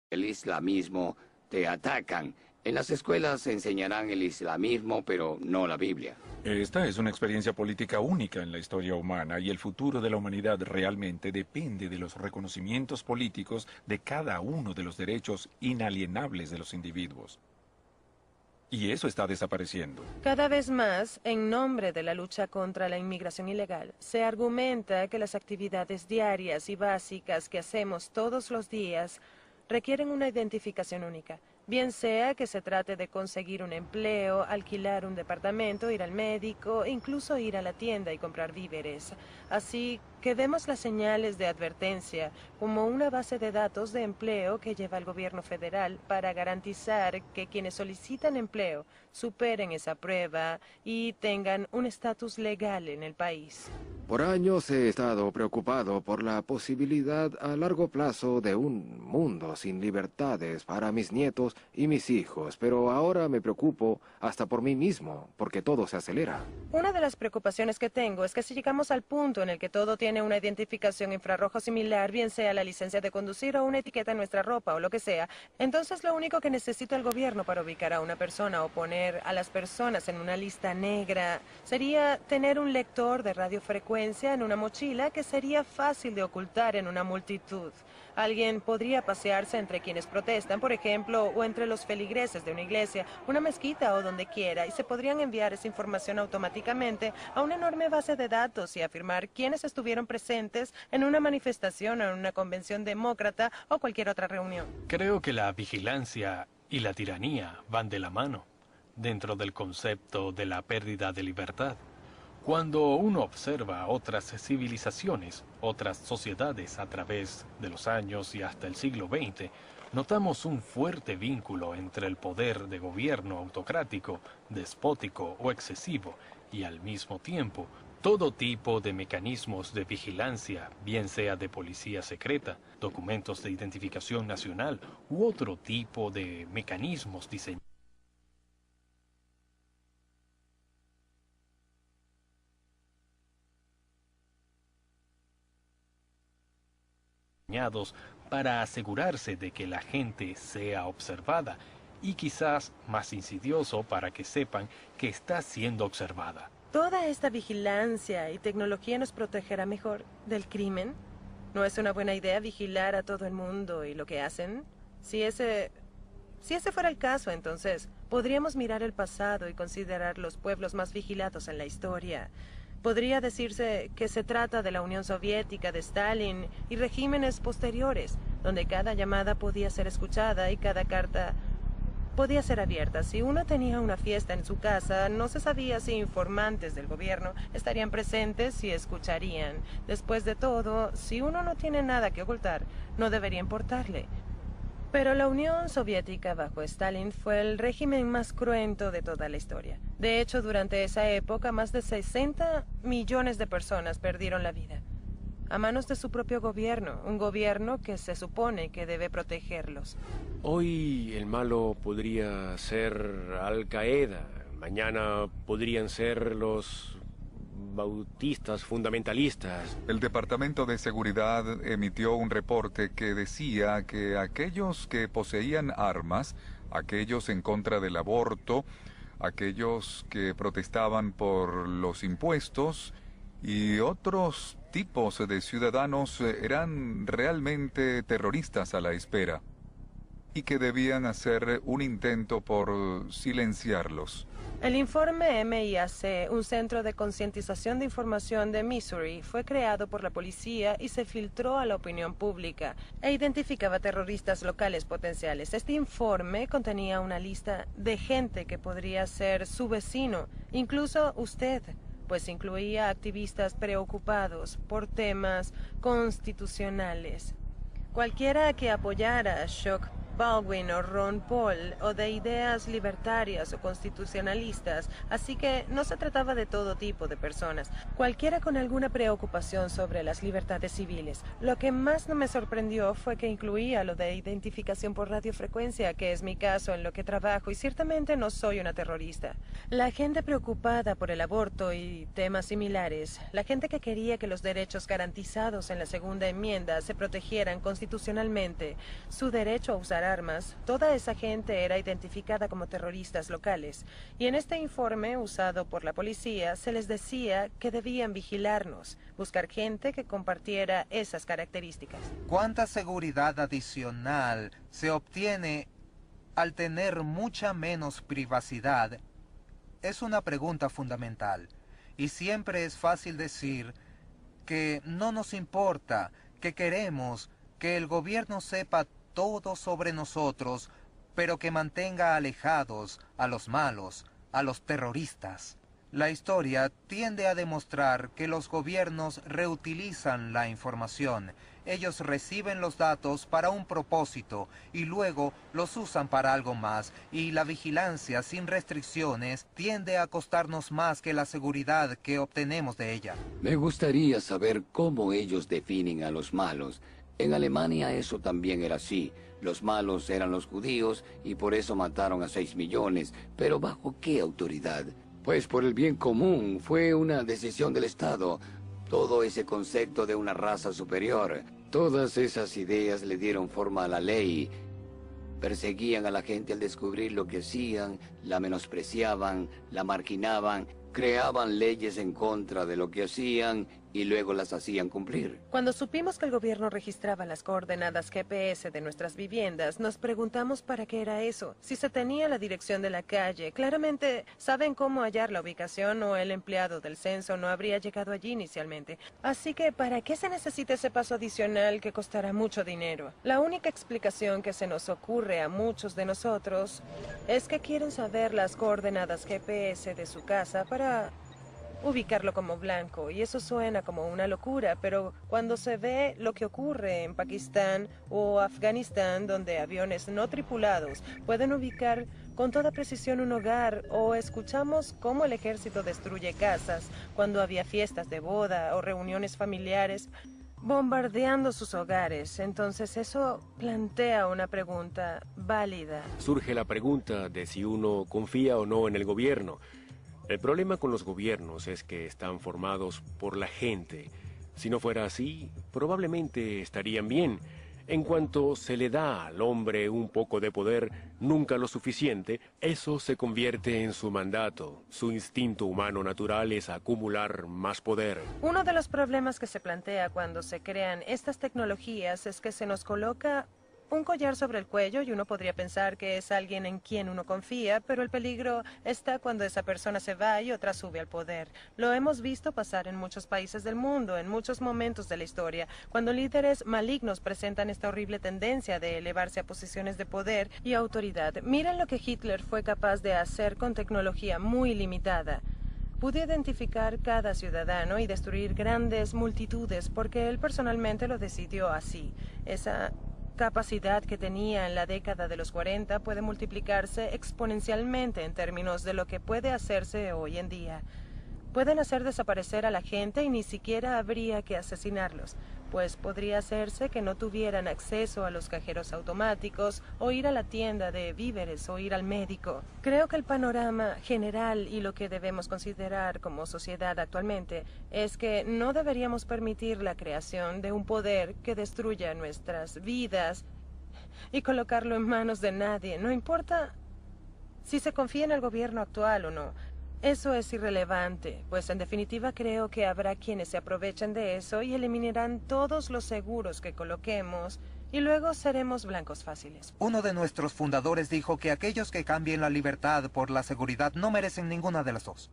el islamismo, te atacan. En las escuelas se enseñarán el islamismo, pero no la Biblia. Esta es una experiencia política única en la historia humana y el futuro de la humanidad realmente depende de los reconocimientos políticos de cada uno de los derechos inalienables de los individuos. Y eso está desapareciendo. Cada vez más, en nombre de la lucha contra la inmigración ilegal, se argumenta que las actividades diarias y básicas que hacemos todos los días requieren una identificación única. Bien sea que se trate de conseguir un empleo, alquilar un departamento, ir al médico, incluso ir a la tienda y comprar víveres. Así que vemos las señales de advertencia como una base de datos de empleo que lleva el gobierno federal para garantizar que quienes solicitan empleo superen esa prueba y tengan un estatus legal en el país. Por años he estado preocupado por la posibilidad a largo plazo de un mundo sin libertades para mis nietos y mis hijos, pero ahora me preocupo hasta por mí mismo, porque todo se acelera. Una de las preocupaciones que tengo es que si llegamos al punto en el que todo tiene una identificación infrarrojo similar, bien sea la licencia de conducir o una etiqueta en nuestra ropa o lo que sea, entonces lo único que necesita el gobierno para ubicar a una persona o poner a las personas en una lista negra sería tener un lector de radiofrecuencia en una mochila que sería fácil de ocultar en una multitud. Alguien podría pasearse entre quienes protestan, por ejemplo, o entre los feligreses de una iglesia, una mezquita o donde quiera, y se podrían enviar esa información automáticamente a una enorme base de datos y afirmar quiénes estuvieron presentes en una manifestación o en una convención demócrata o cualquier otra reunión. Creo que la vigilancia y la tiranía van de la mano, dentro del concepto de la pérdida de libertad. Cuando uno observa otras civilizaciones, otras sociedades a través de los años y hasta el siglo XX, notamos un fuerte vínculo entre el poder de gobierno autocrático, despótico o excesivo y al mismo tiempo todo tipo de mecanismos de vigilancia, bien sea de policía secreta, documentos de identificación nacional u otro tipo de mecanismos diseñados para asegurarse de que la gente sea observada y quizás más insidioso para que sepan que está siendo observada. ¿Toda esta vigilancia y tecnología nos protegerá mejor del crimen? ¿No es una buena idea vigilar a todo el mundo y lo que hacen? Si ese fuera el caso, entonces podríamos mirar el pasado y considerar los pueblos más vigilados en la historia. Podría decirse que se trata de la Unión Soviética, de Stalin y regímenes posteriores, donde cada llamada podía ser escuchada y cada carta podía ser abierta. Si uno tenía una fiesta en su casa, no se sabía si informantes del gobierno estarían presentes y escucharían. Después de todo, si uno no tiene nada que ocultar, no debería importarle. Pero la Unión Soviética bajo Stalin fue el régimen más cruento de toda la historia. De hecho, durante esa época, más de 60 millones de personas perdieron la vida a manos de su propio gobierno, un gobierno que se supone que debe protegerlos. Hoy el malo podría ser Al Qaeda, mañana podrían ser los bautistas fundamentalistas. El Departamento de Seguridad emitió un reporte que decía que aquellos que poseían armas, aquellos en contra del aborto, aquellos que protestaban por los impuestos y otros tipos de ciudadanos eran realmente terroristas a la espera y que debían hacer un intento por silenciarlos. El informe MIAC, un centro de concientización de información de Missouri, fue creado por la policía y se filtró a la opinión pública e identificaba terroristas locales potenciales. Este informe contenía una lista de gente que podría ser su vecino, incluso usted, pues incluía activistas preocupados por temas constitucionales. Cualquiera que apoyara a Chuck Baldwin o Ron Paul, o de ideas libertarias o constitucionalistas, así que no se trataba de todo tipo de personas, cualquiera con alguna preocupación sobre las libertades civiles. Lo que más no me sorprendió fue que incluía lo de identificación por radiofrecuencia, que es mi caso en lo que trabajo, y ciertamente no soy una terrorista. La gente preocupada por el aborto y temas similares, la gente que quería que los derechos garantizados en la segunda enmienda se protegieran constitucionalmente, su derecho a usar armas, toda esa gente era identificada como terroristas locales. Y en este informe, usado por la policía, se les decía que debían vigilarnos, buscar gente que compartiera esas características. ¿Cuánta seguridad adicional se obtiene al tener mucha menos privacidad? Es una pregunta fundamental. Y siempre es fácil decir que no nos importa, que queremos que el gobierno sepa todo sobre nosotros, pero que mantenga alejados a los malos, a los terroristas. La historia tiende a demostrar que los gobiernos reutilizan la información. Ellos reciben los datos para un propósito y luego los usan para algo más, y la vigilancia sin restricciones tiende a costarnos más que la seguridad que obtenemos de ella. Me gustaría saber cómo ellos definen a los malos. En Alemania eso también era así. Los malos eran los judíos y por eso mataron a 6 millones. ¿Pero bajo qué autoridad? Pues por el bien común. Fue una decisión del Estado. Todo ese concepto de una raza superior, todas esas ideas le dieron forma a la ley. Perseguían a la gente al descubrir lo que hacían, la menospreciaban, la marginaban, creaban leyes en contra de lo que hacían y luego las hacían cumplir. Cuando supimos que el gobierno registraba las coordenadas GPS de nuestras viviendas, nos preguntamos para qué era eso. Si se tenía la dirección de la calle, claramente saben cómo hallar la ubicación o el empleado del censo no habría llegado allí inicialmente. Así que, ¿para qué se necesita ese paso adicional que costará mucho dinero? La única explicación que se nos ocurre a muchos de nosotros es que quieren saber las coordenadas GPS de su casa para ubicarlo como blanco, y eso suena como una locura, pero cuando se ve lo que ocurre en Pakistán o Afganistán, donde aviones no tripulados pueden ubicar con toda precisión un hogar, o escuchamos cómo el ejército destruye casas cuando había fiestas de boda o reuniones familiares, bombardeando sus hogares, entonces eso plantea una pregunta válida. Surge la pregunta de si uno confía o no en el gobierno. El problema con los gobiernos es que están formados por la gente. Si no fuera así, probablemente estarían bien. En cuanto se le da al hombre un poco de poder, nunca lo suficiente, eso se convierte en su mandato. Su instinto humano natural es acumular más poder. Uno de los problemas que se plantea cuando se crean estas tecnologías es que se nos coloca un collar sobre el cuello y uno podría pensar que es alguien en quien uno confía, pero el peligro está cuando esa persona se va y otra sube al poder. Lo hemos visto pasar en muchos países del mundo, en muchos momentos de la historia, cuando líderes malignos presentan esta horrible tendencia de elevarse a posiciones de poder y autoridad. Miren lo que Hitler fue capaz de hacer con tecnología muy limitada. Pude identificar cada ciudadano y destruir grandes multitudes porque él personalmente lo decidió así. Esa capacidad que tenía en la década de los 40 puede multiplicarse exponencialmente en términos de lo que puede hacerse hoy en día. Pueden hacer desaparecer a la gente y ni siquiera habría que asesinarlos, pues podría hacerse que no tuvieran acceso a los cajeros automáticos, o ir a la tienda de víveres, o ir al médico. Creo que el panorama general y lo que debemos considerar como sociedad actualmente es que no deberíamos permitir la creación de un poder que destruya nuestras vidas y colocarlo en manos de nadie, no importa si se confía en el gobierno actual o no. Eso es irrelevante, pues en definitiva creo que habrá quienes se aprovechen de eso y eliminarán todos los seguros que coloquemos y luego seremos blancos fáciles. Uno de nuestros fundadores dijo que aquellos que cambien la libertad por la seguridad no merecen ninguna de las dos.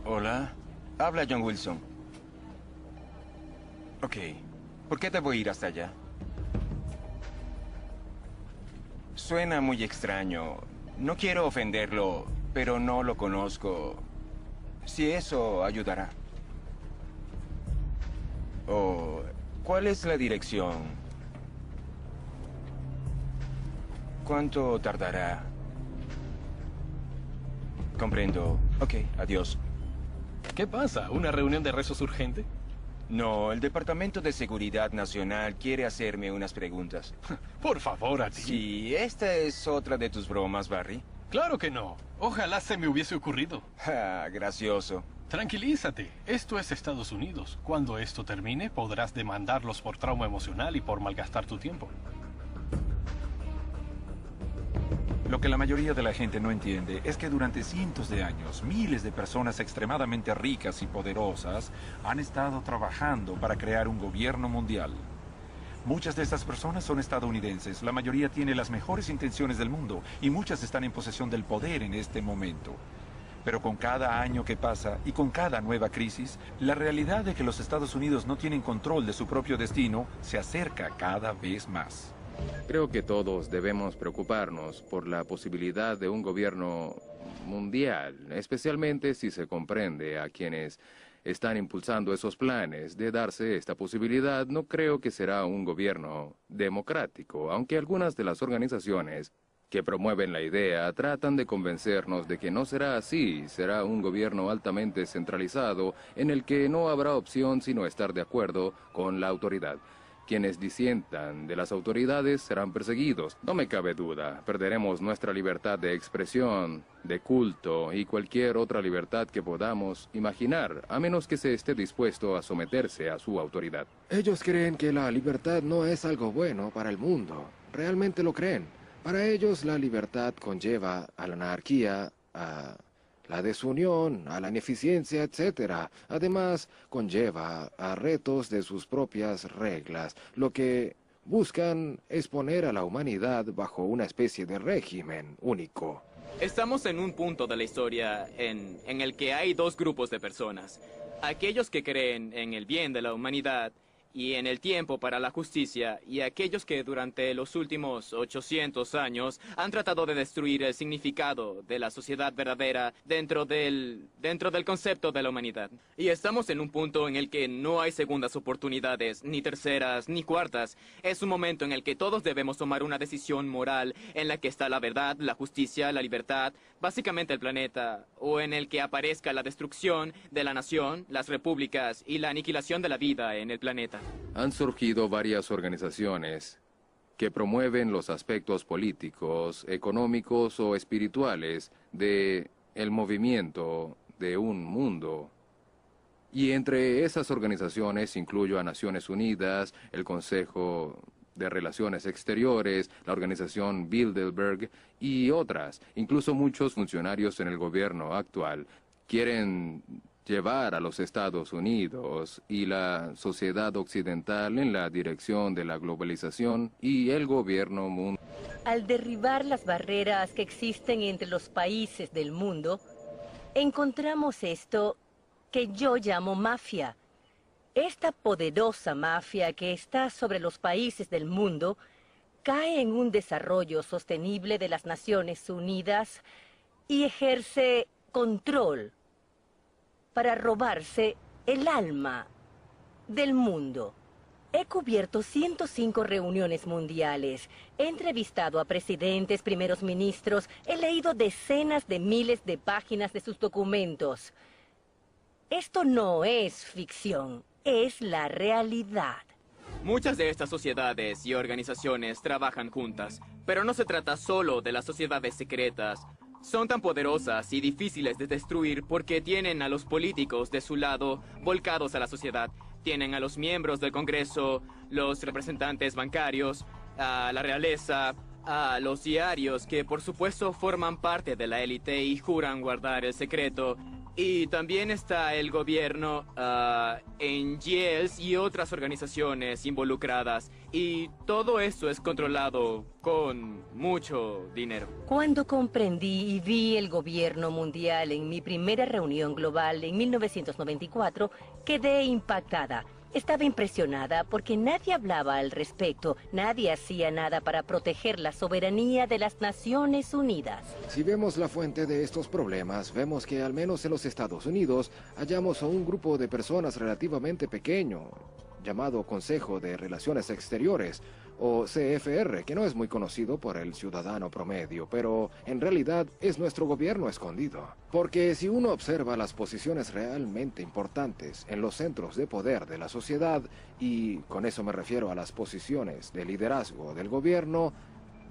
Hola, habla John Wilson. Ok, ¿por qué debo ir hasta allá? Suena muy extraño. No quiero ofenderlo, pero no lo conozco. Si eso ayudará. ¿Cuál es la dirección? ¿Cuánto tardará? Comprendo. Ok, adiós. ¿Qué pasa? ¿Una reunión de rezos urgente? No, el Departamento de Seguridad Nacional quiere hacerme unas preguntas. Por favor, a ti. Sí, esta es otra de tus bromas, Barry. Claro que no. Ojalá se me hubiese ocurrido. Gracioso. Tranquilízate. Esto es Estados Unidos. Cuando esto termine, podrás demandarlos por trauma emocional y por malgastar tu tiempo. Lo que la mayoría de la gente no entiende es que durante cientos de años, miles de personas extremadamente ricas y poderosas han estado trabajando para crear un gobierno mundial. Muchas de estas personas son estadounidenses, la mayoría tiene las mejores intenciones del mundo y muchas están en posesión del poder en este momento. Pero con cada año que pasa y con cada nueva crisis, la realidad de que los Estados Unidos no tienen control de su propio destino se acerca cada vez más. Creo que todos debemos preocuparnos por la posibilidad de un gobierno mundial, especialmente si se comprende a quienes están impulsando esos planes. De darse esta posibilidad, no creo que será un gobierno democrático, aunque algunas de las organizaciones que promueven la idea tratan de convencernos de que no será así. Será un gobierno altamente centralizado en el que no habrá opción sino estar de acuerdo con la autoridad. Quienes disientan de las autoridades serán perseguidos. No me cabe duda, perderemos nuestra libertad de expresión, de culto y cualquier otra libertad que podamos imaginar, a menos que se esté dispuesto a someterse a su autoridad. Ellos creen que la libertad no es algo bueno para el mundo. Realmente lo creen. Para ellos la libertad conlleva a la anarquía, a la desunión, a la ineficiencia, etc. Además, conlleva a retos de sus propias reglas. Lo que buscan es poner a la humanidad bajo una especie de régimen único. Estamos en un punto de la historia en el que hay dos grupos de personas. Aquellos que creen en el bien de la humanidad y en el tiempo para la justicia, y aquellos que durante los últimos 800 años han tratado de destruir el significado de la sociedad verdadera dentro del concepto de la humanidad. Y estamos en un punto en el que no hay segundas oportunidades, ni terceras, ni cuartas. Es un momento en el que todos debemos tomar una decisión moral en la que está la verdad, la justicia, la libertad, básicamente el planeta, o en el que aparezca la destrucción de la nación, las repúblicas y la aniquilación de la vida en el planeta. Han surgido varias organizaciones que promueven los aspectos políticos, económicos o espirituales de el movimiento de un mundo. Y entre esas organizaciones incluyo a Naciones Unidas, el Consejo de Relaciones Exteriores, la organización Bilderberg y otras. Incluso muchos funcionarios en el gobierno actual quieren llevar a los Estados Unidos y la sociedad occidental en la dirección de la globalización y el gobierno mundial. Al derribar las barreras que existen entre los países del mundo, encontramos esto que yo llamo mafia. Esta poderosa mafia que está sobre los países del mundo cae en un desarrollo sostenible de las Naciones Unidas y ejerce control para robarse el alma del mundo. He cubierto 105 reuniones mundiales, he entrevistado a presidentes, primeros ministros, he leído decenas de miles de páginas de sus documentos. Esto no es ficción, es la realidad. Muchas de estas sociedades y organizaciones trabajan juntas, pero no se trata solo de las sociedades secretas. Son tan poderosas y difíciles de destruir porque tienen a los políticos de su lado volcados a la sociedad. Tienen a los miembros del Congreso, los representantes bancarios, a la realeza, a los diarios que por supuesto forman parte de la élite y juran guardar el secreto. Y también está el gobierno, NGOs y otras organizaciones involucradas. Y todo eso es controlado con mucho dinero. Cuando comprendí y vi el gobierno mundial en mi primera reunión global en 1994, quedé impactada. Estaba impresionada porque nadie hablaba al respecto, nadie hacía nada para proteger la soberanía de las Naciones Unidas. Si vemos la fuente de estos problemas, vemos que al menos en los Estados Unidos hallamos a un grupo de personas relativamente pequeño. llamado Consejo de Relaciones Exteriores, o CFR, que no es muy conocido por el ciudadano promedio, pero en realidad es nuestro gobierno escondido. Porque si uno observa las posiciones realmente importantes en los centros de poder de la sociedad, y con eso me refiero a las posiciones de liderazgo del gobierno,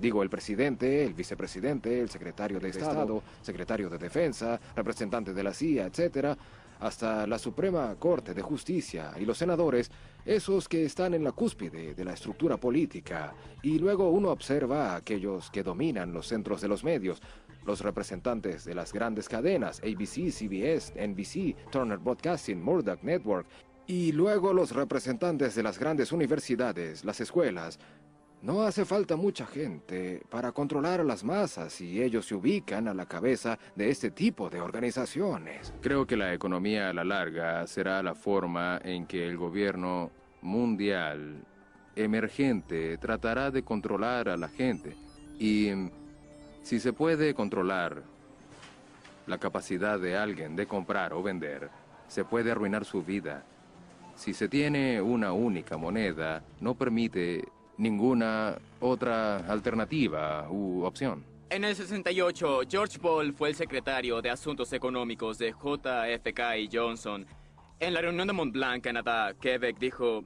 digo el presidente, el vicepresidente, el secretario de Estado, secretario de Defensa, representante de la CIA, etc., hasta la Suprema Corte de Justicia y los senadores, esos que están en la cúspide de la estructura política, y luego uno observa a aquellos que dominan los centros de los medios, los representantes de las grandes cadenas, ABC, CBS, NBC, Turner Broadcasting, Murdoch Network, y luego los representantes de las grandes universidades, las escuelas. No hace falta mucha gente para controlar a las masas y ellos se ubican a la cabeza de este tipo de organizaciones. Creo que la economía a la larga será la forma en que el gobierno mundial emergente tratará de controlar a la gente. Y si se puede controlar la capacidad de alguien de comprar o vender, se puede arruinar su vida. Si se tiene una única moneda, no permite ninguna otra alternativa u opción. En el 68, George Ball fue el secretario de Asuntos Económicos de JFK y Johnson. En la reunión de Mont Blanc, Canadá, Quebec dijo: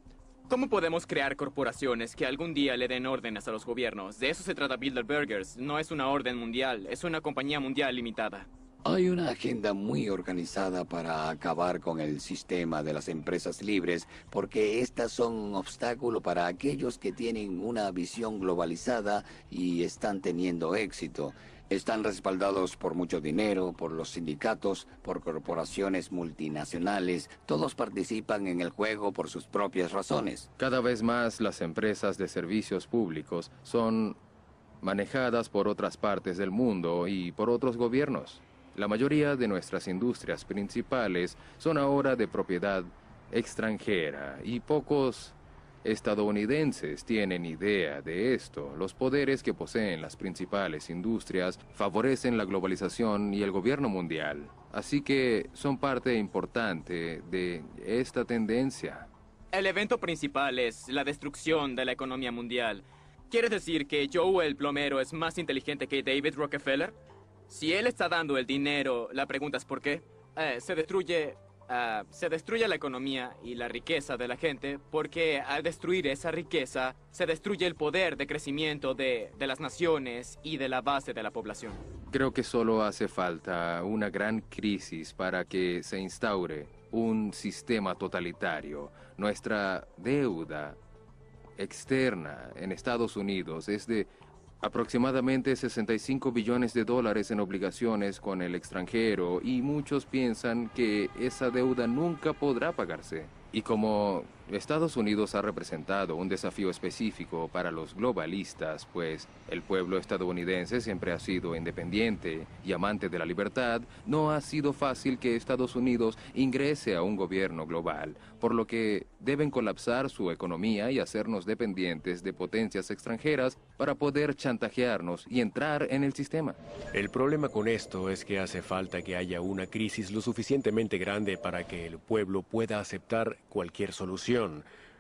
¿cómo podemos crear corporaciones que algún día le den órdenes a los gobiernos? De eso se trata Bilderbergers. No es una orden mundial, es una compañía mundial limitada. Hay una agenda muy organizada para acabar con el sistema de las empresas libres, porque estas son un obstáculo para aquellos que tienen una visión globalizada y están teniendo éxito. Están respaldados por mucho dinero, por los sindicatos, por corporaciones multinacionales. Todos participan en el juego por sus propias razones. Cada vez más las empresas de servicios públicos son manejadas por otras partes del mundo y por otros gobiernos. La mayoría de nuestras industrias principales son ahora de propiedad extranjera y pocos estadounidenses tienen idea de esto. Los poderes que poseen las principales industrias favorecen la globalización y el gobierno mundial. Así que son parte importante de esta tendencia. El evento principal es la destrucción de la economía mundial. ¿Quieres decir que Joe el plomero es más inteligente que David Rockefeller? Si él está dando el dinero, la pregunta es ¿por qué? Se destruye la economía y la riqueza de la gente porque al destruir esa riqueza se destruye el poder de crecimiento de las naciones y de la base de la población. Creo que solo hace falta una gran crisis para que se instaure un sistema totalitario. Nuestra deuda externa en Estados Unidos es de aproximadamente 65 billones de dólares en obligaciones con el extranjero y muchos piensan que esa deuda nunca podrá pagarse. Y como Estados Unidos ha representado un desafío específico para los globalistas, pues el pueblo estadounidense siempre ha sido independiente y amante de la libertad, no ha sido fácil que Estados Unidos ingrese a un gobierno global, por lo que deben colapsar su economía y hacernos dependientes de potencias extranjeras para poder chantajearnos y entrar en el sistema. El problema con esto es que hace falta que haya una crisis lo suficientemente grande para que el pueblo pueda aceptar cualquier solución.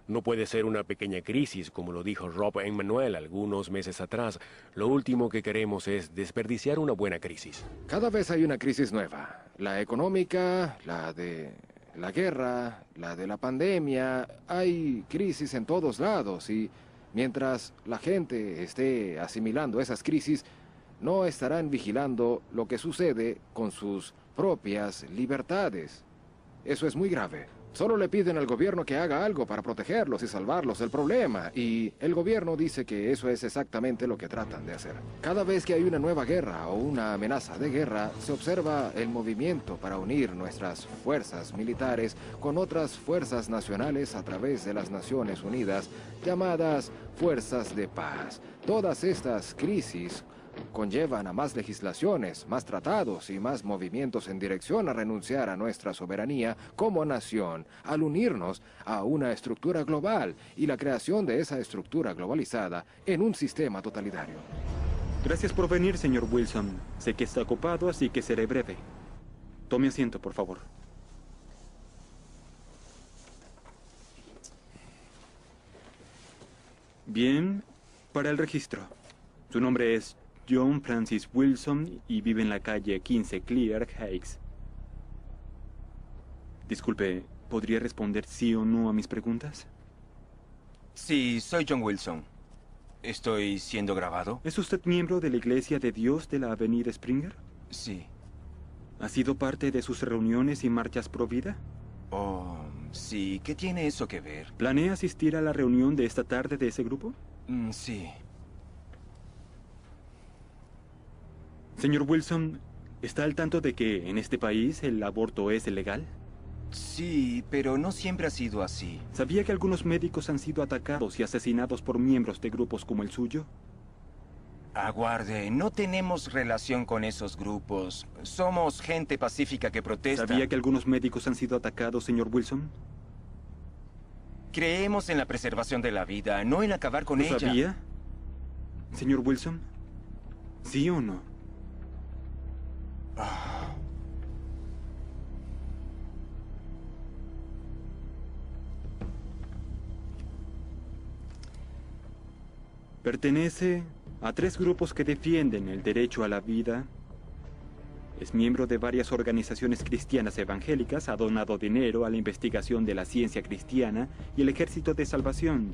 No puede ser una pequeña crisis, como lo dijo Rob Emanuel algunos meses atrás. Lo último que queremos es desperdiciar una buena crisis. Cada vez hay una crisis nueva. La económica, la de la guerra, la de la pandemia. Hay crisis en todos lados y mientras la gente esté asimilando esas crisis, no estarán vigilando lo que sucede con sus propias libertades. Eso es muy grave. Solo le piden al gobierno que haga algo para protegerlos y salvarlos del problema. Y el gobierno dice que eso es exactamente lo que tratan de hacer. Cada vez que hay una nueva guerra o una amenaza de guerra, se observa el movimiento para unir nuestras fuerzas militares con otras fuerzas nacionales a través de las Naciones Unidas, llamadas Fuerzas de Paz. Todas estas crisis conllevan a más legislaciones, más tratados y más movimientos en dirección a renunciar a nuestra soberanía como nación, al unirnos a una estructura global y la creación de esa estructura globalizada en un sistema totalitario. Gracias por venir, señor Wilson. Sé que está ocupado, así que seré breve. Tome asiento, por favor. Bien, para el registro. Su nombre es John Francis Wilson y vive en la calle 15 Clear Heights. Disculpe, ¿podría responder sí o no a mis preguntas? Sí, soy John Wilson. ¿Estoy siendo grabado? ¿Es usted miembro de la Iglesia de Dios de la Avenida Springer? Sí. ¿Ha sido parte de sus reuniones y marchas pro vida? Oh, sí. ¿Qué tiene eso que ver? ¿Planea asistir a la reunión de esta tarde de ese grupo? Sí. Señor Wilson, ¿está al tanto de que en este país el aborto es ilegal? Sí, pero no siempre ha sido así. ¿Sabía que algunos médicos han sido atacados y asesinados por miembros de grupos como el suyo? Aguarde, no tenemos relación con esos grupos. Somos gente pacífica que protesta. ¿Sabía que algunos médicos han sido atacados, señor Wilson? Creemos en la preservación de la vida, no en acabar con ella. ¿Lo sabía, señor Wilson? ¿Sí o no? Pertenece a 3 grupos que defienden el derecho a la vida. Es miembro de varias organizaciones cristianas evangélicas, ha donado dinero a la investigación de la ciencia cristiana y el Ejército de Salvación.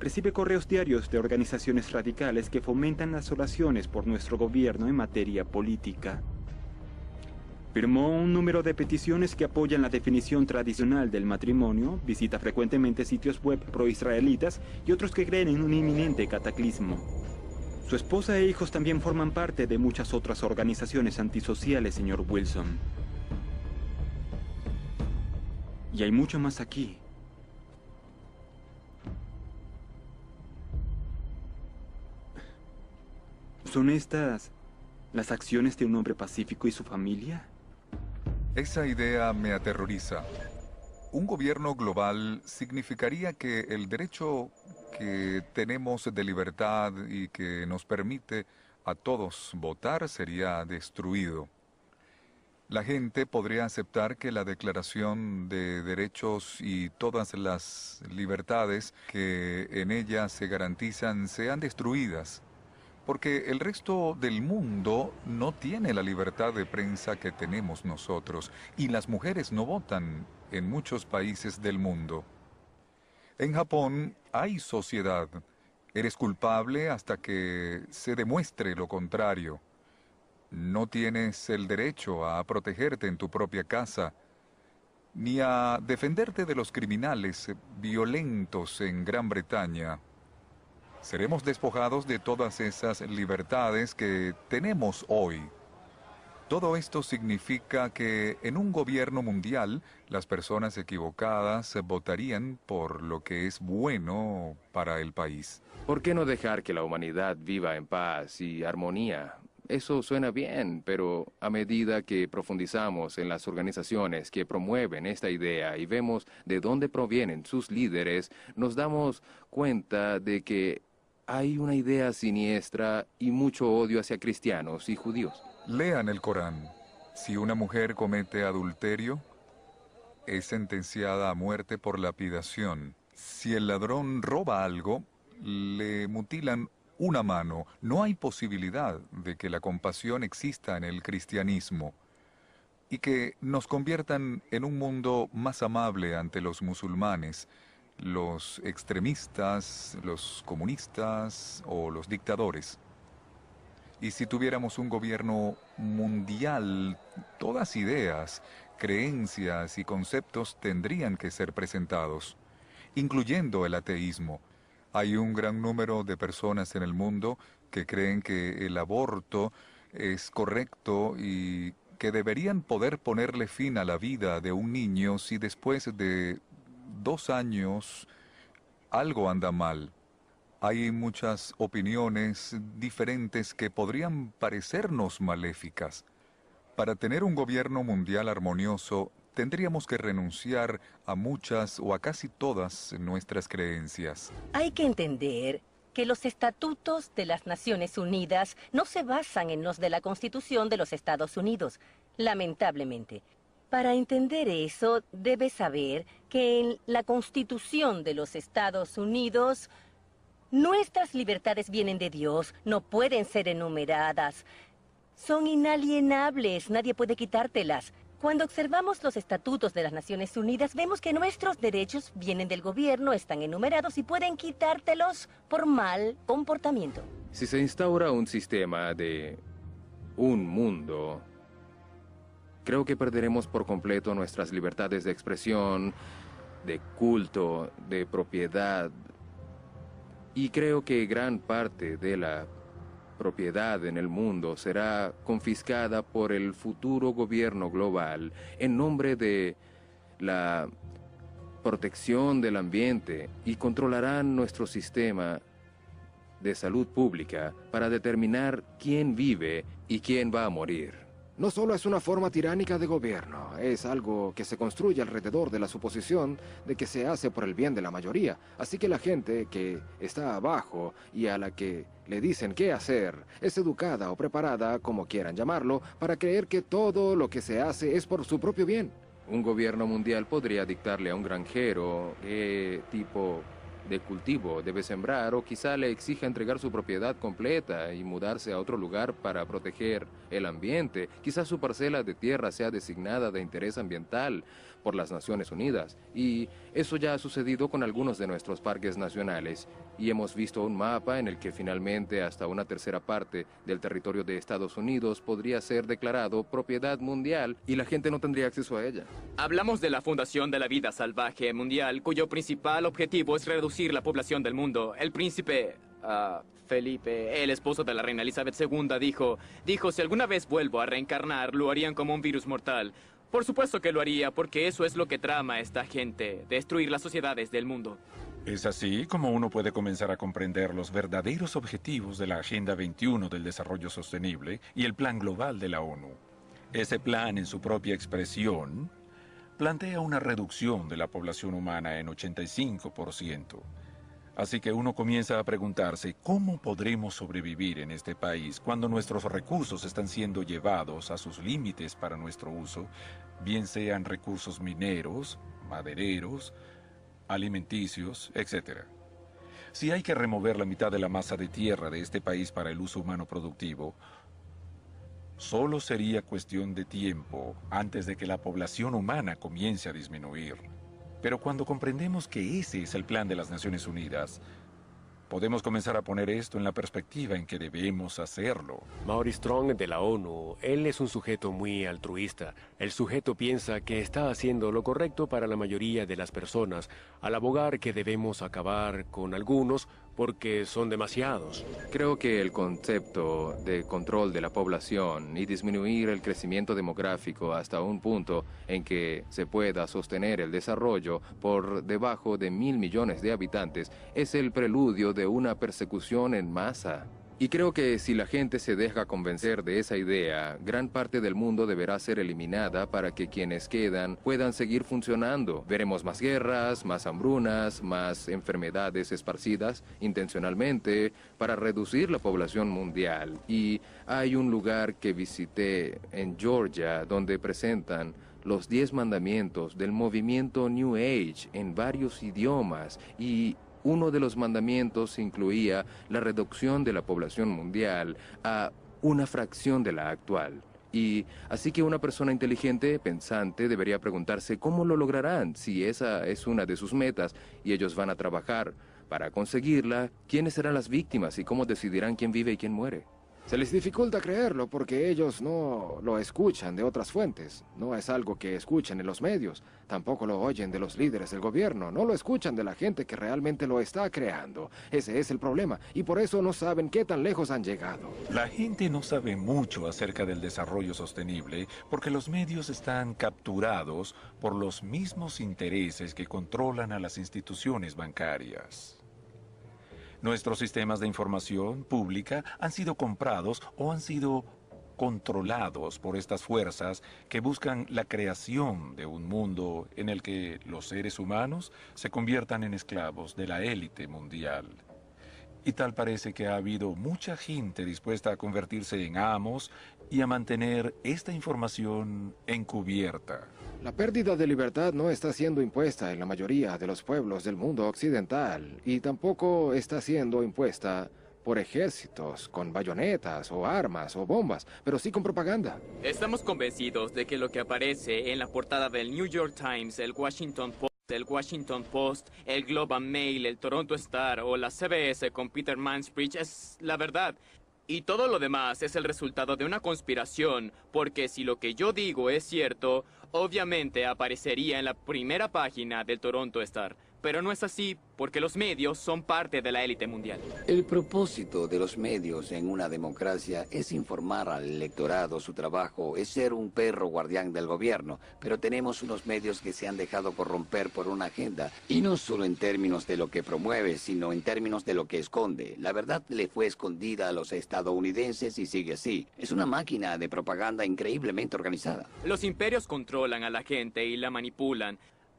Recibe correos diarios de organizaciones radicales que fomentan las oraciones por nuestro gobierno en materia política. Firmó un número de peticiones que apoyan la definición tradicional del matrimonio, visita frecuentemente sitios web pro-israelitas y otros que creen en un inminente cataclismo. Su esposa e hijos también forman parte de muchas otras organizaciones antisociales, señor Wilson. Y hay mucho más aquí. ¿Son estas las acciones de un hombre pacífico y su familia? Esa idea me aterroriza. Un gobierno global significaría que el derecho que tenemos de libertad y que nos permite a todos votar sería destruido. La gente podría aceptar que la Declaración de Derechos y todas las libertades que en ella se garantizan sean destruidas, porque el resto del mundo no tiene la libertad de prensa que tenemos nosotros, y las mujeres no votan en muchos países del mundo. En Japón hay sociedad. Eres culpable hasta que se demuestre lo contrario. No tienes el derecho a protegerte en tu propia casa, ni a defenderte de los criminales violentos en Gran Bretaña. Seremos despojados de todas esas libertades que tenemos hoy. Todo esto significa que en un gobierno mundial las personas equivocadas votarían por lo que es bueno para el país. ¿Por qué no dejar que la humanidad viva en paz y armonía? Eso suena bien, pero a medida que profundizamos en las organizaciones que promueven esta idea y vemos de dónde provienen sus líderes, nos damos cuenta de que hay una idea siniestra y mucho odio hacia cristianos y judíos. Lean el Corán. Si una mujer comete adulterio, es sentenciada a muerte por lapidación. Si el ladrón roba algo, le mutilan una mano. No hay posibilidad de que la compasión exista en el cristianismo y que nos conviertan en un mundo más amable ante los musulmanes, los extremistas, los comunistas o los dictadores. Y si tuviéramos un gobierno mundial, todas ideas, creencias y conceptos tendrían que ser presentados, incluyendo el ateísmo. Hay un gran número de personas en el mundo que creen que el aborto es correcto y que deberían poder ponerle fin a la vida de un niño si después de 2 años algo anda mal. Hay muchas opiniones diferentes que podrían parecernos maléficas. Para tener un gobierno mundial armonioso, tendríamos que renunciar a muchas o a casi todas nuestras creencias. Hay que entender que los estatutos de las Naciones Unidas no se basan en los de la Constitución de los Estados Unidos, lamentablemente. Para entender eso, debes saber que en la Constitución de los Estados Unidos, nuestras libertades vienen de Dios, no pueden ser enumeradas. Son inalienables, nadie puede quitártelas. Cuando observamos los estatutos de las Naciones Unidas, vemos que nuestros derechos vienen del gobierno, están enumerados y pueden quitártelos por mal comportamiento. Si se instaura un sistema de un mundo, creo que perderemos por completo nuestras libertades de expresión, de culto, de propiedad. Y creo que gran parte de la propiedad en el mundo será confiscada por el futuro gobierno global en nombre de la protección del ambiente y controlarán nuestro sistema de salud pública para determinar quién vive y quién va a morir. No solo es una forma tiránica de gobierno, es algo que se construye alrededor de la suposición de que se hace por el bien de la mayoría. Así que la gente que está abajo y a la que le dicen qué hacer es educada o preparada, como quieran llamarlo, para creer que todo lo que se hace es por su propio bien. Un gobierno mundial podría dictarle a un granjero qué tipo de cultivo debe sembrar, o quizá le exija entregar su propiedad completa y mudarse a otro lugar para proteger el ambiente. Quizá su parcela de tierra sea designada de interés ambiental por las Naciones Unidas. Y eso ya ha sucedido con algunos de nuestros parques nacionales. Y hemos visto un mapa en el que finalmente hasta una tercera parte del territorio de Estados Unidos podría ser declarado propiedad mundial y la gente no tendría acceso a ella. Hablamos de la Fundación de la Vida Salvaje Mundial, cuyo principal objetivo es reducir la población del mundo. El príncipe Felipe, el esposo de la reina Elizabeth II, dijo, si alguna vez vuelvo a reencarnar, lo harían como un virus mortal. Por supuesto que lo haría, porque eso es lo que trama esta gente, destruir las sociedades del mundo. Es así como uno puede comenzar a comprender los verdaderos objetivos de la Agenda 21 del Desarrollo Sostenible y el Plan Global de la ONU. Ese plan, en su propia expresión, plantea una reducción de la población humana en 85%. Así que uno comienza a preguntarse, ¿cómo podremos sobrevivir en este país cuando nuestros recursos están siendo llevados a sus límites para nuestro uso, bien sean recursos mineros, madereros, alimenticios, etc.? Si hay que remover la mitad de la masa de tierra de este país para el uso humano productivo, solo sería cuestión de tiempo antes de que la población humana comience a disminuir. Pero cuando comprendemos que ese es el plan de las Naciones Unidas, podemos comenzar a poner esto en la perspectiva en que debemos hacerlo. Maurice Strong de la ONU, él es un sujeto muy altruista. El sujeto piensa que está haciendo lo correcto para la mayoría de las personas, al abogar que debemos acabar con algunos porque son demasiados. Creo que el concepto de control de la población y disminuir el crecimiento demográfico hasta un punto en que se pueda sostener el desarrollo por debajo de 1.000 millones de habitantes es el preludio de una persecución en masa. Y creo que si la gente se deja convencer de esa idea, gran parte del mundo deberá ser eliminada para que quienes quedan puedan seguir funcionando. Veremos más guerras, más hambrunas, más enfermedades esparcidas intencionalmente para reducir la población mundial. Y hay un lugar que visité en Georgia donde presentan los 10 mandamientos del movimiento New Age en varios idiomas, y uno de los mandamientos incluía la reducción de la población mundial a una fracción de la actual. Y así que una persona inteligente, pensante, debería preguntarse cómo lo lograrán si esa es una de sus metas y ellos van a trabajar para conseguirla. ¿Quiénes serán las víctimas y cómo decidirán quién vive y quién muere? Se les dificulta creerlo porque ellos no lo escuchan de otras fuentes. No es algo que escuchen en los medios. Tampoco lo oyen de los líderes del gobierno. No lo escuchan de la gente que realmente lo está creando. Ese es el problema. Y por eso no saben qué tan lejos han llegado. La gente no sabe mucho acerca del desarrollo sostenible porque los medios están capturados por los mismos intereses que controlan a las instituciones bancarias. Nuestros sistemas de información pública han sido comprados o han sido controlados por estas fuerzas que buscan la creación de un mundo en el que los seres humanos se conviertan en esclavos de la élite mundial. Y tal parece que ha habido mucha gente dispuesta a convertirse en amos y a mantener esta información encubierta. La pérdida de libertad no está siendo impuesta en la mayoría de los pueblos del mundo occidental y tampoco está siendo impuesta por ejércitos con bayonetas o armas o bombas, pero sí con propaganda. Estamos convencidos de que lo que aparece en la portada del New York Times, el Washington Post, el Globe and Mail, el Toronto Star o la CBS con Peter Mansbridge es la verdad. Y todo lo demás es el resultado de una conspiración, porque si lo que yo digo es cierto, obviamente aparecería en la primera página del Toronto Star. Pero no es así, porque los medios son parte de la élite mundial. El propósito de los medios en una democracia es informar al electorado. Su trabajo es ser un perro guardián del gobierno, pero tenemos unos medios que se han dejado corromper por una agenda, y no solo en términos de lo que promueve, sino en términos de lo que esconde. La verdad le fue escondida a los estadounidenses y sigue así. Es una máquina de propaganda increíblemente organizada. Los imperios controlan a la gente y la manipulan,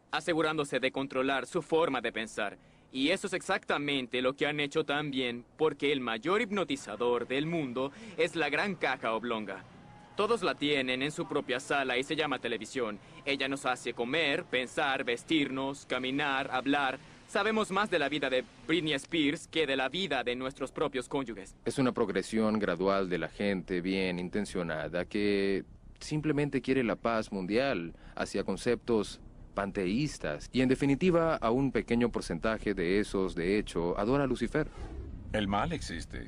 asegurándose de controlar su forma de pensar. Y eso es exactamente lo que han hecho también, porque el mayor hipnotizador del mundo es la gran caja oblonga. Todos la tienen en su propia sala y se llama televisión. Ella nos hace comer, pensar, vestirnos, caminar, hablar. Sabemos más de la vida de Britney Spears que de la vida de nuestros propios cónyuges. Es una progresión gradual de la gente bien intencionada que simplemente quiere la paz mundial hacia conceptos panteístas, y en definitiva a un pequeño porcentaje de esos, de hecho, adora a Lucifer. El mal existe.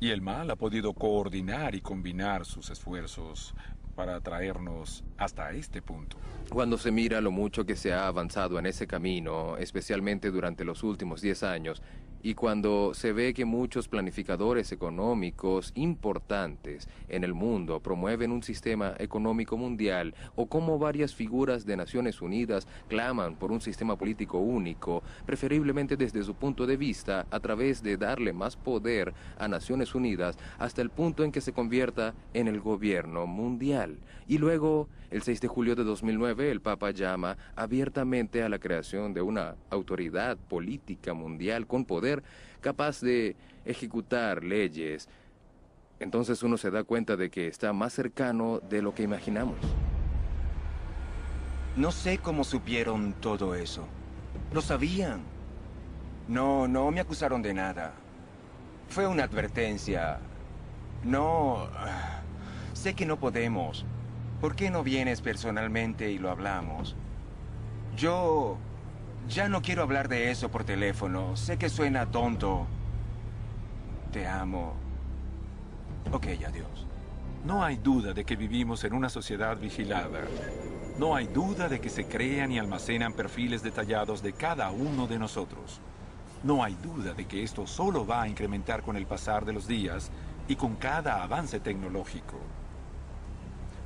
Y el mal ha podido coordinar y combinar sus esfuerzos para traernos hasta este punto. Cuando se mira lo mucho que se ha avanzado en ese camino, especialmente durante los últimos 10 años, y cuando se ve que muchos planificadores económicos importantes en el mundo promueven un sistema económico mundial, o como varias figuras de Naciones Unidas claman por un sistema político único, preferiblemente desde su punto de vista, a través de darle más poder a Naciones Unidas hasta el punto en que se convierta en el gobierno mundial. Y luego, el 6 de julio de 2009, el Papa llama abiertamente a la creación de una autoridad política mundial con poder capaz de ejecutar leyes. Entonces uno se da cuenta de que está más cercano de lo que imaginamos. No sé cómo supieron todo eso. Lo sabían. No me acusaron de nada. Fue una advertencia. No... Sé que no podemos. ¿Por qué no vienes personalmente y lo hablamos? Yo... ya no quiero hablar de eso por teléfono. Sé que suena tonto. Te amo. Ok, adiós. No hay duda de que vivimos en una sociedad vigilada. No hay duda de que se crean y almacenan perfiles detallados de cada uno de nosotros. No hay duda de que esto solo va a incrementar con el pasar de los días y con cada avance tecnológico.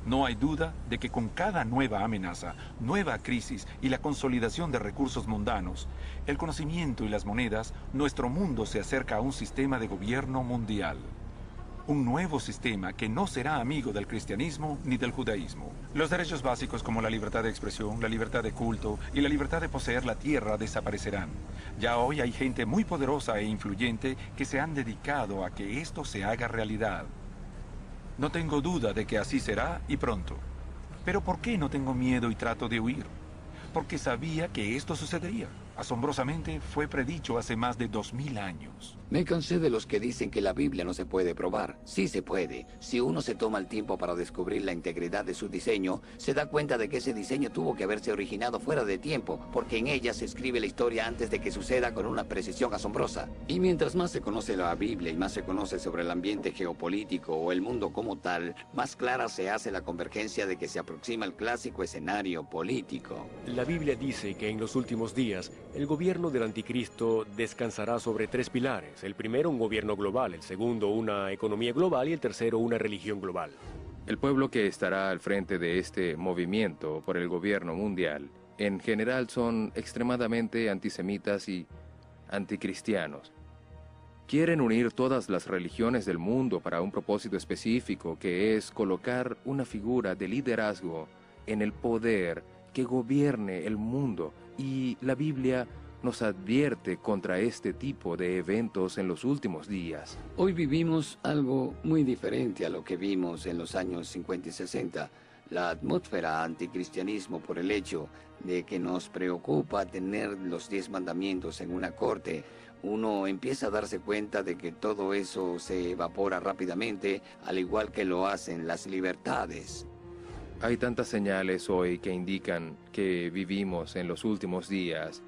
No hay duda de que con cada nueva amenaza, nueva crisis y la consolidación de recursos mundanos, el conocimiento y las monedas, nuestro mundo se acerca a un sistema de gobierno mundial. Un nuevo sistema que no será amigo del cristianismo ni del judaísmo. Los derechos básicos como la libertad de expresión, la libertad de culto y la libertad de poseer la tierra desaparecerán. Ya hoy hay gente muy poderosa e influyente que se han dedicado a que esto se haga realidad. No tengo duda de que así será y pronto. Pero ¿por qué no tengo miedo y trato de huir? Porque sabía que esto sucedería. Asombrosamente, fue predicho hace más de 2000 años. Me cansé de los que dicen que la Biblia no se puede probar. Sí se puede. Si uno se toma el tiempo para descubrir la integridad de su diseño, se da cuenta de que ese diseño tuvo que haberse originado fuera de tiempo, porque en ella se escribe la historia antes de que suceda con una precisión asombrosa. Y mientras más se conoce la Biblia y más se conoce sobre el ambiente geopolítico o el mundo como tal, más clara se hace la convergencia de que se aproxima el clásico escenario político. La Biblia dice que en los últimos días, el gobierno del anticristo descansará sobre 3 pilares. El primero, un gobierno global. El segundo, una economía global. Y el tercero, una religión global. El pueblo que estará al frente de este movimiento por el gobierno mundial, en general son extremadamente antisemitas y anticristianos. Quieren unir todas las religiones del mundo para un propósito específico, que es colocar una figura de liderazgo en el poder que gobierne el mundo. Y la Biblia nos advierte contra este tipo de eventos en los últimos días. Hoy vivimos algo muy diferente a lo que vimos en los años 50 y 60. La atmósfera anticristianismo, por el hecho de que nos preocupa tener los 10 mandamientos en una corte, uno empieza a darse cuenta de que todo eso se evapora rápidamente, al igual que lo hacen las libertades. Hay tantas señales hoy que indican que vivimos en los últimos días.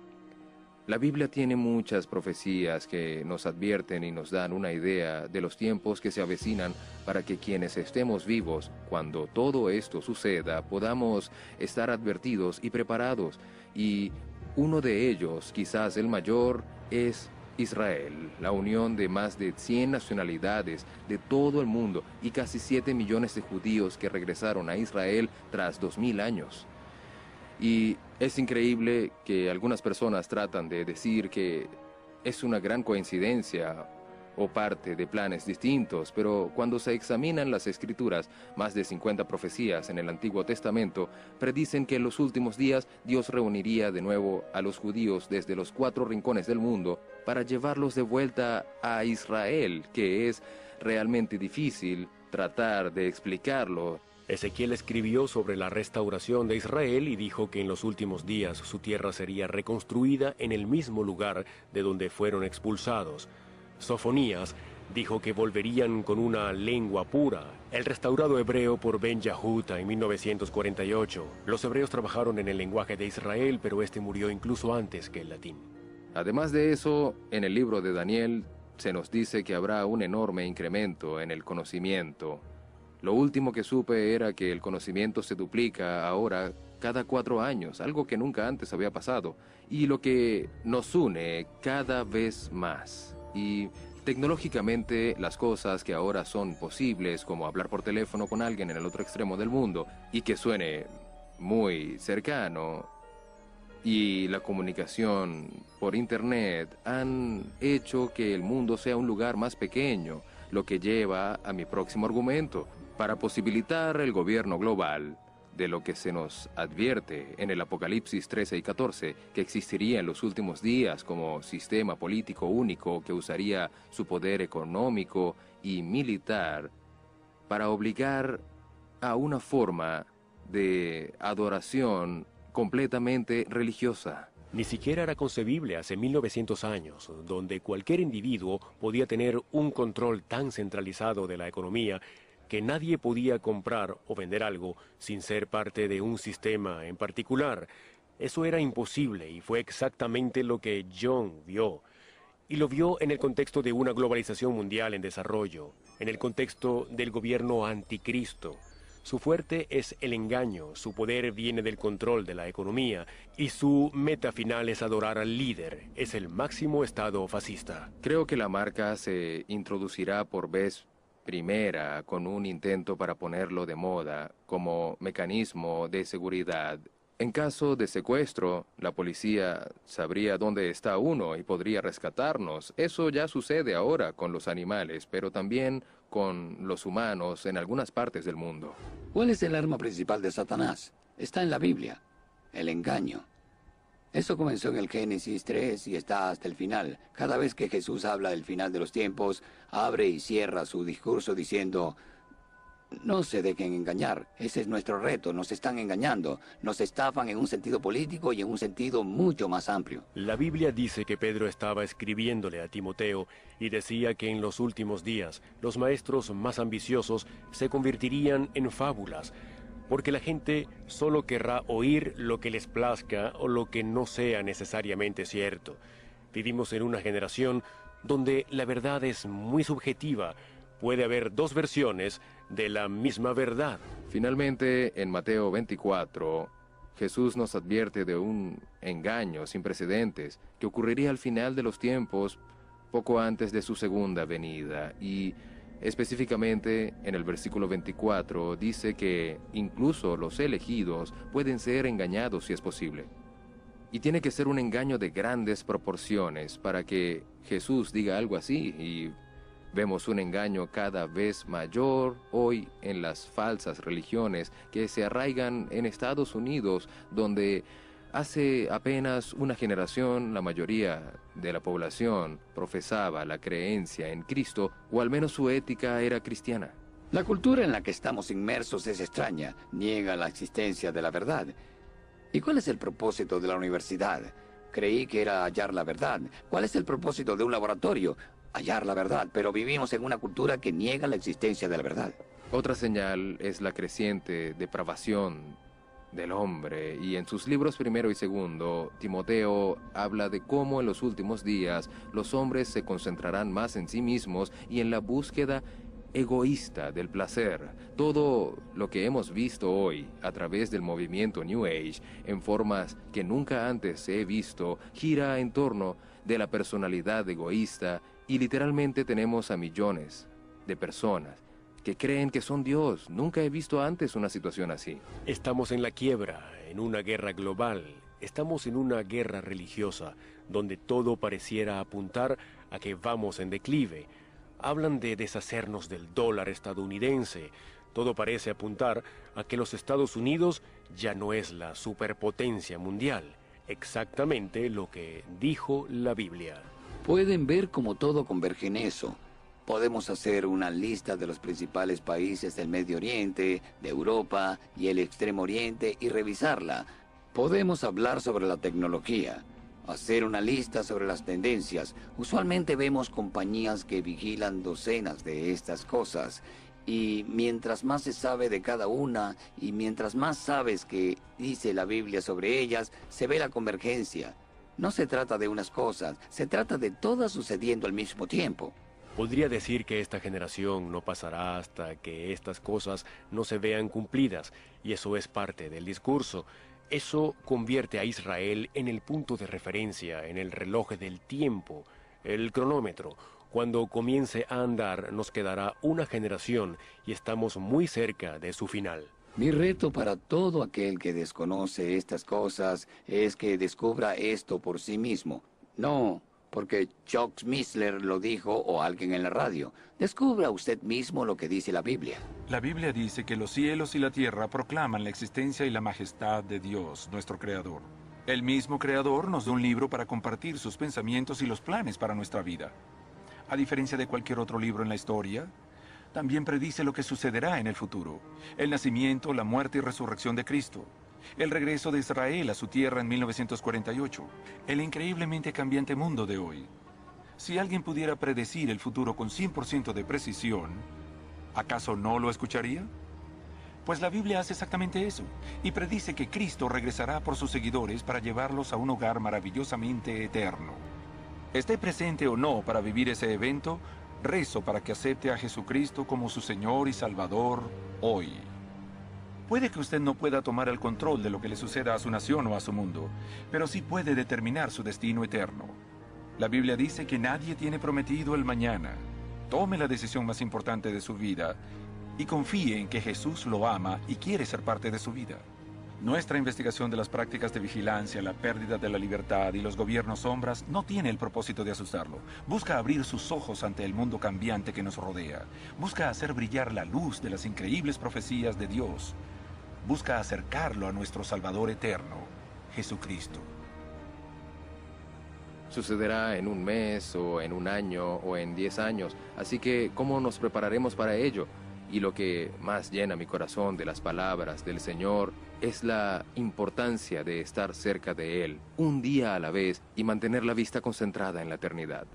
La Biblia tiene muchas profecías que nos advierten y nos dan una idea de los tiempos que se avecinan para que quienes estemos vivos, cuando todo esto suceda, podamos estar advertidos y preparados. Y uno de ellos, quizás el mayor, es Israel, la unión de más de 100 nacionalidades de todo el mundo y casi 7 millones de judíos que regresaron a Israel tras 2000 años. Y es increíble que algunas personas tratan de decir que es una gran coincidencia o parte de planes distintos, pero cuando se examinan las escrituras, más de 50 profecías en el Antiguo Testamento predicen que en los últimos días Dios reuniría de nuevo a los judíos desde los 4 rincones del mundo para llevarlos de vuelta a Israel, que es realmente difícil tratar de explicarlo. Ezequiel escribió sobre la restauración de Israel y dijo que en los últimos días su tierra sería reconstruida en el mismo lugar de donde fueron expulsados. Sofonías dijo que volverían con una lengua pura, el restaurado hebreo por Ben Yahuta en 1948. Los hebreos trabajaron en el lenguaje de Israel, pero este murió incluso antes que el latín. Además de eso, en el libro de Daniel se nos dice que habrá un enorme incremento en el conocimiento. Lo último que supe era que el conocimiento se duplica ahora cada 4 años, algo que nunca antes había pasado, y lo que nos une cada vez más. Y tecnológicamente las cosas que ahora son posibles, como hablar por teléfono con alguien en el otro extremo del mundo, y que suene muy cercano, y la comunicación por internet han hecho que el mundo sea un lugar más pequeño, lo que lleva a mi próximo argumento. Para posibilitar el gobierno global, de lo que se nos advierte en el Apocalipsis 13 y 14, que existiría en los últimos días como sistema político único que usaría su poder económico y militar para obligar a una forma de adoración completamente religiosa. Ni siquiera era concebible hace 1900 años, donde cualquier individuo podía tener un control tan centralizado de la economía que nadie podía comprar o vender algo sin ser parte de un sistema en particular. Eso era imposible y fue exactamente lo que John vio. Y lo vio en el contexto de una globalización mundial en desarrollo, en el contexto del gobierno anticristo. Su fuerte es el engaño, su poder viene del control de la economía y su meta final es adorar al líder, es el máximo estado fascista. Creo que la marca se introducirá por vez primera con un intento para ponerlo de moda como mecanismo de seguridad. En caso de secuestro, la policía sabría dónde está uno y podría rescatarnos. Eso ya sucede ahora con los animales, pero también con los humanos en algunas partes del mundo. ¿Cuál es el arma principal de Satanás? Está en la Biblia: el engaño. Eso comenzó en el Génesis 3 y está hasta el final. Cada vez que Jesús habla del final de los tiempos, abre y cierra su discurso diciendo: no se dejen engañar, ese es nuestro reto, nos están engañando, nos estafan en un sentido político y en un sentido mucho más amplio. La Biblia dice que Pedro estaba escribiéndole a Timoteo y decía que en los últimos días los maestros más ambiciosos se convertirían en fábulas, porque la gente solo querrá oír lo que les plazca o lo que no sea necesariamente cierto. Vivimos en una generación donde la verdad es muy subjetiva. Puede haber 2 versiones de la misma verdad. Finalmente, en Mateo 24, Jesús nos advierte de un engaño sin precedentes que ocurriría al final de los tiempos, poco antes de su segunda venida. Y específicamente en el versículo 24 dice que incluso los elegidos pueden ser engañados si es posible. Y tiene que ser un engaño de grandes proporciones para que Jesús diga algo así. Y vemos un engaño cada vez mayor hoy en las falsas religiones que se arraigan en Estados Unidos, donde Hace apenas una generación, la mayoría de la población profesaba la creencia en Cristo, o al menos su ética era cristiana. La cultura en la que estamos inmersos es extraña, niega la existencia de la verdad. ¿Y cuál es el propósito de la universidad? Creí que era hallar la verdad. ¿Cuál es el propósito de un laboratorio? Hallar la verdad, pero vivimos en una cultura que niega la existencia de la verdad. Otra señal es la creciente depravación del hombre, y en sus libros primero y segundo, Timoteo habla de cómo en los últimos días los hombres se concentrarán más en sí mismos y en la búsqueda egoísta del placer. Todo lo que hemos visto hoy a través del movimiento New Age, en formas que nunca antes he visto, gira en torno de la personalidad egoísta, y literalmente tenemos a millones de personas que creen que son Dios. Nunca he visto antes una situación así. Estamos en la quiebra, en una guerra global. Estamos en una guerra religiosa, donde todo pareciera apuntar a que vamos en declive. Hablan de deshacernos del dólar estadounidense. Todo parece apuntar a que los Estados Unidos ya no es la superpotencia mundial. Exactamente lo que dijo la Biblia. Pueden ver cómo todo converge en eso. Podemos hacer una lista de los principales países del Medio Oriente, de Europa y el Extremo Oriente y revisarla. Podemos hablar sobre la tecnología, hacer una lista sobre las tendencias. Usualmente vemos compañías que vigilan docenas de estas cosas. Y mientras más se sabe de cada una y mientras más sabes que dice la Biblia sobre ellas, se ve la convergencia. No se trata de unas cosas, se trata de todas sucediendo al mismo tiempo. Podría decir que esta generación no pasará hasta que estas cosas no se vean cumplidas, y eso es parte del discurso. Eso convierte a Israel en el punto de referencia, en el reloj del tiempo, el cronómetro. Cuando comience a andar nos quedará una generación y estamos muy cerca de su final. Mi reto para todo aquel que desconoce estas cosas es que descubra esto por sí mismo. No porque Chuck Missler lo dijo o alguien en la radio. Descubra usted mismo lo que dice la Biblia. La Biblia dice que los cielos y la tierra proclaman la existencia y la majestad de Dios, nuestro Creador. El mismo Creador nos da un libro para compartir sus pensamientos y los planes para nuestra vida. A diferencia de cualquier otro libro en la historia, también predice lo que sucederá en el futuro. El nacimiento, la muerte y resurrección de Cristo. El regreso de Israel a su tierra en 1948. El increíblemente cambiante mundo de hoy. Si alguien pudiera predecir el futuro con 100% de precisión, ¿acaso no lo escucharía? Pues la Biblia hace exactamente eso, y predice que Cristo regresará por sus seguidores para llevarlos a un hogar maravillosamente eterno. Esté presente o no para vivir ese evento, rezo para que acepte a Jesucristo como su Señor y Salvador hoy. Puede que usted no pueda tomar el control de lo que le suceda a su nación o a su mundo, pero sí puede determinar su destino eterno. La Biblia dice que nadie tiene prometido el mañana. Tome la decisión más importante de su vida y confíe en que Jesús lo ama y quiere ser parte de su vida. Nuestra investigación de las prácticas de vigilancia, la pérdida de la libertad y los gobiernos sombras no tiene el propósito de asustarlo. Busca abrir sus ojos ante el mundo cambiante que nos rodea. Busca hacer brillar la luz de las increíbles profecías de Dios. Busca acercarlo a nuestro Salvador eterno, Jesucristo. Sucederá en un mes, o en un año, o en 10 años. Así que, ¿cómo nos prepararemos para ello? Y lo que más llena mi corazón de las palabras del Señor es la importancia de estar cerca de Él, un día a la vez, y mantener la vista concentrada en la eternidad.